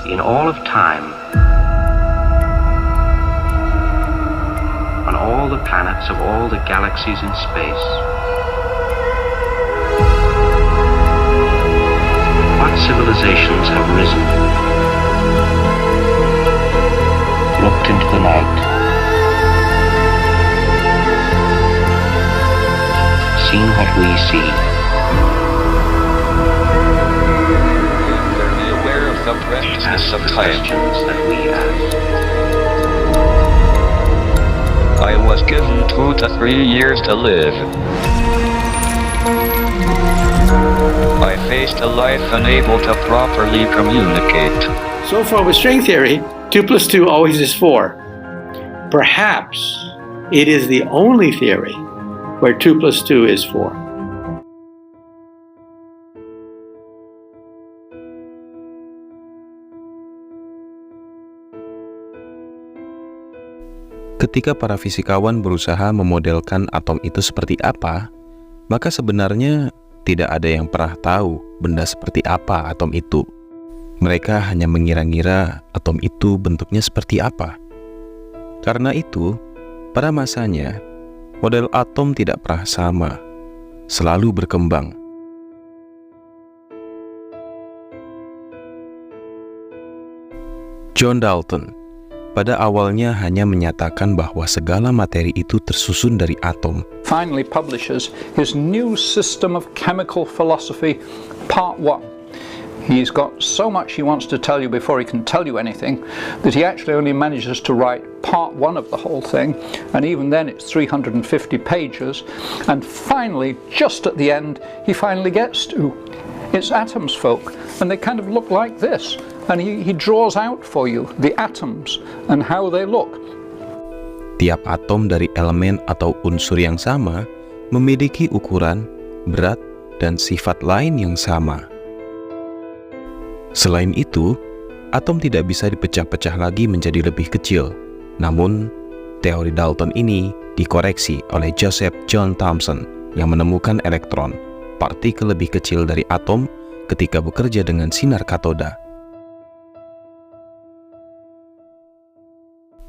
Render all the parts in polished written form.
In all of time, on all the planets of all the galaxies in space, what civilizations have risen, looked into the night, seen what we see, The vastness of time. that we ask. I was given 2 to 3 years to live. I faced a life unable to properly communicate. So far with string theory, 2 plus 2 always is 4. Perhaps it is the only theory where 2 plus 2 is 4. Ketika para fisikawan berusaha memodelkan atom itu seperti apa, maka sebenarnya tidak ada yang pernah tahu benda seperti apa atom itu. Mereka hanya mengira-ngira atom itu bentuknya seperti apa. Karena itu, pada masanya, model atom tidak pernah sama, selalu berkembang. John Dalton pada awalnya hanya menyatakan bahwa segala materi itu tersusun dari atom. Finally publishes his new system of chemical philosophy, part 1. He's got so much he wants to tell you before he can tell you anything that he actually only manages to write part 1 of the whole thing, and even then it's 350 pages, and finally, just at the end, he finally gets to it's atoms, folk, and they kind of look like this. And he draws out for you the atoms and how they look. Tiap atom dari elemen atau unsur yang sama memiliki ukuran, berat, dan sifat lain yang sama. Selain itu, atom tidak bisa dipecah-pecah lagi menjadi lebih kecil. Namun, teori Dalton ini dikoreksi oleh Joseph John Thomson yang menemukan elektron, partikel lebih kecil dari atom ketika bekerja dengan sinar katoda.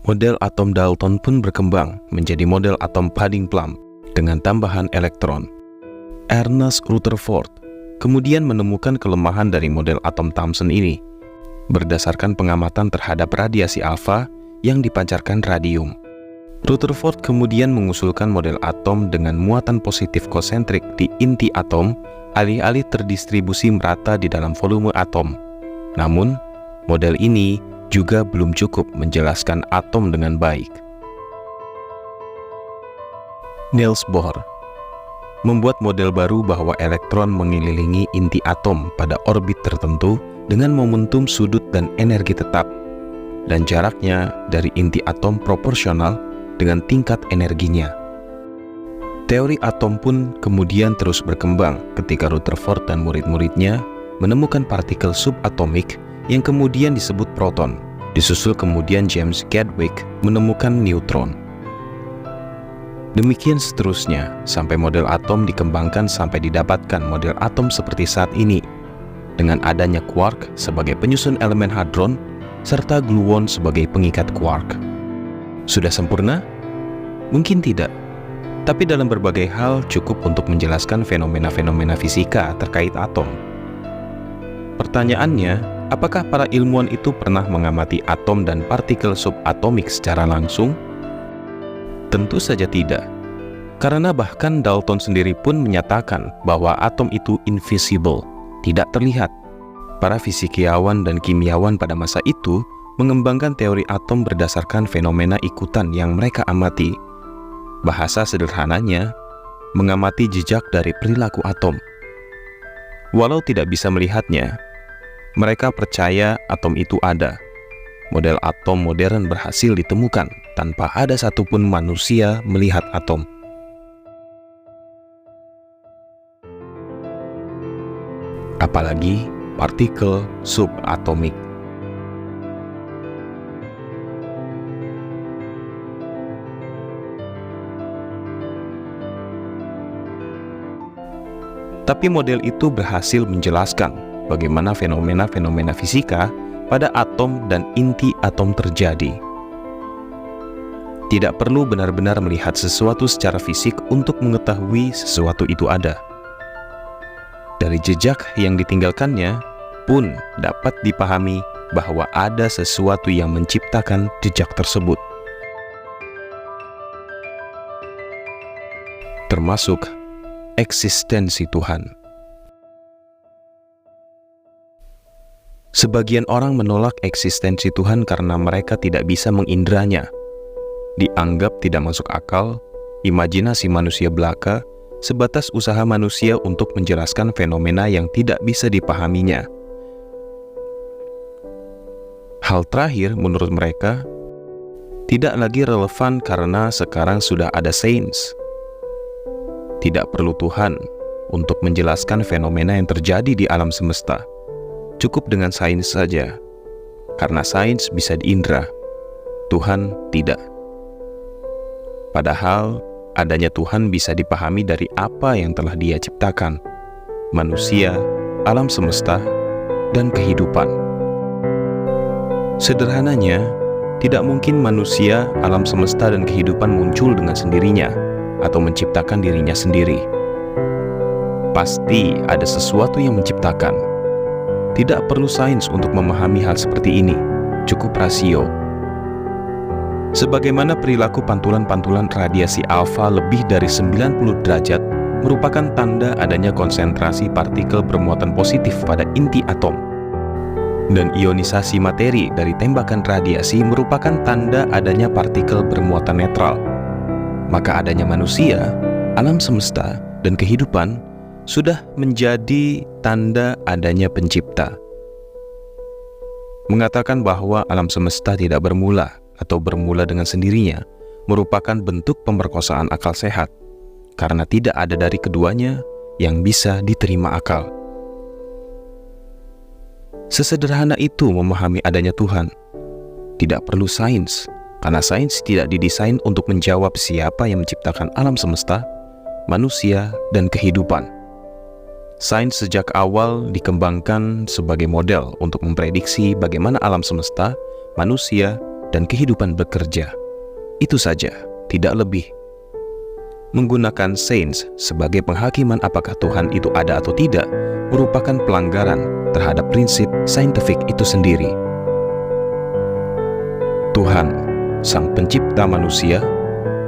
Model atom Dalton pun berkembang menjadi model atom Padding-Plumb dengan tambahan elektron. Ernest Rutherford kemudian menemukan kelemahan dari model atom Thomson ini berdasarkan pengamatan terhadap radiasi alfa yang dipancarkan radium. Rutherford kemudian mengusulkan model atom dengan muatan positif konsentrik di inti atom alih-alih terdistribusi merata di dalam volume atom. Namun, model ini juga belum cukup menjelaskan atom dengan baik. Niels Bohr membuat model baru bahwa elektron mengelilingi inti atom pada orbit tertentu dengan momentum sudut dan energi tetap, dan jaraknya dari inti atom proporsional dengan tingkat energinya. Teori atom pun kemudian terus berkembang ketika Rutherford dan murid-muridnya menemukan partikel subatomik yang kemudian disebut proton. Disusul kemudian James Chadwick menemukan neutron. Demikian seterusnya, sampai model atom dikembangkan sampai didapatkan model atom seperti saat ini, dengan adanya quark sebagai penyusun elemen hadron, serta gluon sebagai pengikat quark. Sudah sempurna? Mungkin tidak, tapi dalam berbagai hal cukup untuk menjelaskan fenomena-fenomena fisika terkait atom. Pertanyaannya, apakah para ilmuwan itu pernah mengamati atom dan partikel subatomik secara langsung? Tentu saja tidak, karena bahkan Dalton sendiri pun menyatakan bahwa atom itu invisible, tidak terlihat. Para fisikawan dan kimiawan pada masa itu mengembangkan teori atom berdasarkan fenomena ikutan yang mereka amati. Bahasa sederhananya, mengamati jejak dari perilaku atom. Walau tidak bisa melihatnya, mereka percaya atom itu ada. Model atom modern berhasil ditemukan tanpa ada satupun manusia melihat atom. Apalagi partikel subatomik. Tapi model itu berhasil menjelaskan bagaimana fenomena-fenomena fisika pada atom dan inti atom terjadi. Tidak perlu benar-benar melihat sesuatu secara fisik untuk mengetahui sesuatu itu ada. Dari jejak yang ditinggalkannya pun dapat dipahami bahwa ada sesuatu yang menciptakan jejak tersebut. Termasuk eksistensi Tuhan. Sebagian orang menolak eksistensi Tuhan karena mereka tidak bisa mengindranya. Dianggap tidak masuk akal, imajinasi manusia belaka, sebatas usaha manusia untuk menjelaskan fenomena yang tidak bisa dipahaminya. Hal terakhir menurut mereka tidak lagi relevan karena sekarang sudah ada sains. Tidak perlu Tuhan untuk menjelaskan fenomena yang terjadi di alam semesta. Cukup dengan sains saja, karena sains bisa diindra, Tuhan tidak. Padahal adanya Tuhan bisa dipahami dari apa yang telah Dia ciptakan, manusia, alam semesta, dan kehidupan. Sederhananya, tidak mungkin manusia, alam semesta, dan kehidupan muncul dengan sendirinya atau menciptakan dirinya sendiri. Pasti ada sesuatu yang menciptakan. Tidak perlu sains untuk memahami hal seperti ini, cukup rasio. Sebagaimana perilaku pantulan-pantulan radiasi alfa lebih dari 90 derajat merupakan tanda adanya konsentrasi partikel bermuatan positif pada inti atom. Dan ionisasi materi dari tembakan radiasi merupakan tanda adanya partikel bermuatan netral. Maka adanya manusia, alam semesta, dan kehidupan sudah menjadi tanda adanya pencipta. Mengatakan bahwa alam semesta tidak bermula atau bermula dengan sendirinya merupakan bentuk pemerkosaan akal sehat, karena tidak ada dari keduanya yang bisa diterima akal. Sesederhana itu memahami adanya Tuhan. Tidak perlu sains, karena sains tidak didesain untuk menjawab siapa yang menciptakan alam semesta, manusia, dan kehidupan. Sains sejak awal dikembangkan sebagai model untuk memprediksi bagaimana alam semesta, manusia, dan kehidupan bekerja. Itu saja, tidak lebih. Menggunakan sains sebagai penghakiman apakah Tuhan itu ada atau tidak merupakan pelanggaran terhadap prinsip saintifik itu sendiri. Tuhan, Sang Pencipta manusia,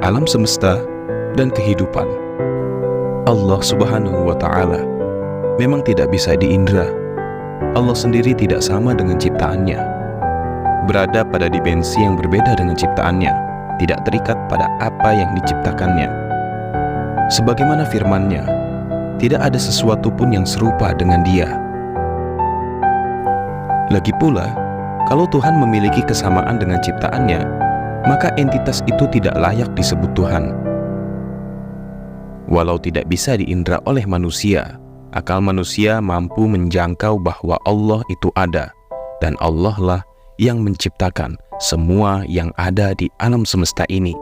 alam semesta, dan kehidupan, Allah Subhanahu wa Ta'ala, memang tidak bisa diindra. Allah sendiri tidak sama dengan ciptaannya, berada pada dimensi yang berbeda dengan ciptaannya, tidak terikat pada apa yang diciptakannya. Sebagaimana firman-Nya, tidak ada sesuatu pun yang serupa dengan Dia. Lagi pula, kalau Tuhan memiliki kesamaan dengan ciptaannya, maka entitas itu tidak layak disebut Tuhan. Walau tidak bisa diindra oleh manusia, akal manusia mampu menjangkau bahwa Allah itu ada, dan Allah lah yang menciptakan semua yang ada di alam semesta ini.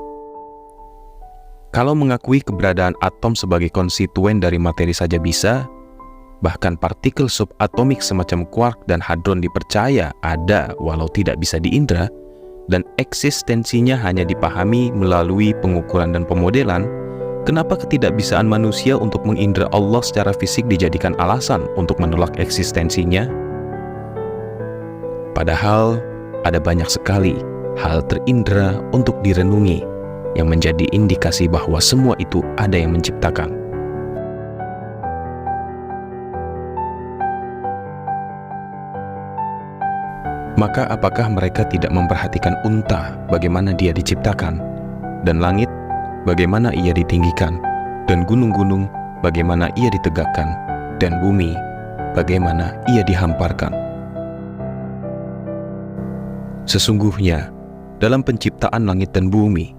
Kalau mengakui keberadaan atom sebagai konstituen dari materi saja bisa, bahkan partikel subatomik semacam quark dan hadron dipercaya ada walau tidak bisa diindra, dan eksistensinya hanya dipahami melalui pengukuran dan pemodelan, kenapa ketidakbisaan manusia untuk mengindra Allah secara fisik dijadikan alasan untuk menolak eksistensinya? Padahal ada banyak sekali hal terindra untuk direnungi yang menjadi indikasi bahwa semua itu ada yang menciptakan. Maka apakah mereka tidak memperhatikan unta bagaimana dia diciptakan, dan langit bagaimana ia ditinggikan, dan gunung-gunung bagaimana ia ditegakkan, dan bumi bagaimana ia dihamparkan? Sesungguhnya dalam penciptaan langit dan bumi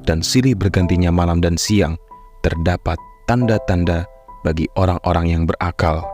dan silih bergantinya malam dan siang terdapat tanda-tanda bagi orang-orang yang berakal.